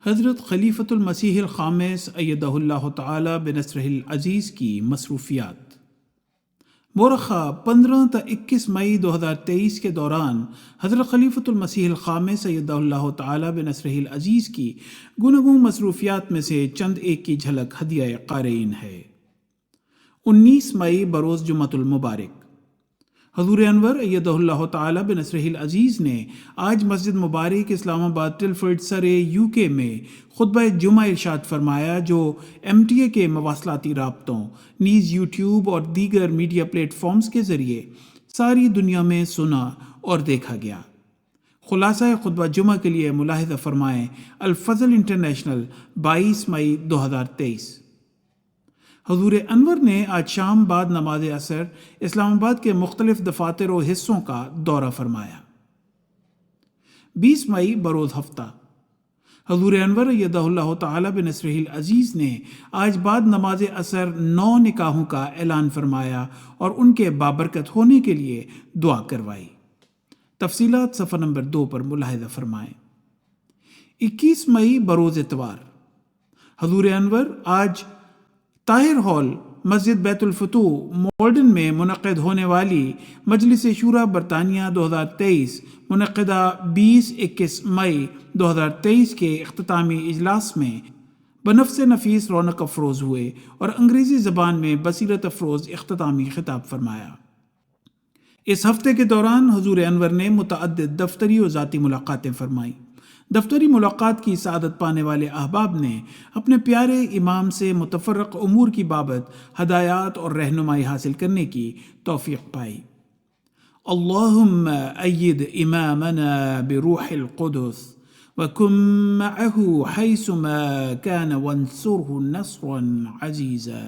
حضرت خلیفۃ المسیح الخامس ایدہ اللہ تعالی بنصرہ العزیز کی مصروفیات۔ مورخہ 15 تا 21 مئی 2023 کے دوران حضرت خلیفۃ المسیح الخامس ایدہ اللہ تعالی بنصرہ العزیز کی گوناگون مصروفیات میں سے چند ایک کی جھلک ہدیہ قارئین ہے۔ 19 مئی بروز جمعۃ المبارک، حضور انور ایدہ اللہ تعالی بنصرہ العزیز نے آج مسجد مبارک اسلام آباد ٹلفرڈ سرے UK میں خطبہ جمعہ ارشاد فرمایا، جو MTA کے مواصلاتی رابطوں نیز YouTube اور دیگر میڈیا پلیٹ فارمز کے ذریعے ساری دنیا میں سنا اور دیکھا گیا۔ خلاصہ خطبہ جمعہ کے لیے ملاحظہ فرمائیں الفضل انٹرنیشنل، 22 مئی 2023۔ حضور انور نے آج شام بعد نماز عصر اسلام آباد کے مختلف دفاتر و حصوں کا دورہ فرمایا۔ 20 مئی بروز ہفتہ، حضور انور ایدہ اللہ تعالی بنصرہ العزیز نے آج بعد نماز عصر 9 نکاحوں کا اعلان فرمایا اور ان کے بابرکت ہونے کے لیے دعا کروائی۔ تفصیلات صفحہ نمبر 2 پر ملاحظہ فرمائیں۔ 21 مئی بروز اتوار، حضور انور آج طاہر ہال مسجد بیت الفتوح مولڈن میں منعقد ہونے والی مجلس شورا برطانیہ 2023 منعقدہ 20-21 مئی 2023 کے اختتامی اجلاس میں بنفس نفیس رونق افروز ہوئے اور انگریزی زبان میں بصیرت افروز اختتامی خطاب فرمایا۔ اس ہفتے کے دوران حضور انور نے متعدد دفتری و ذاتی ملاقاتیں فرمائیں۔ دفتری ملاقات کی سعادت پانے والے احباب نے اپنے پیارے امام سے متفرق امور کی بابت ہدایات اور رہنمائی حاصل کرنے کی توفیق پائی۔ اللہم اید امامنا بروح القدس وکن معه حیث ما کان وانصره نصرا عزیزا۔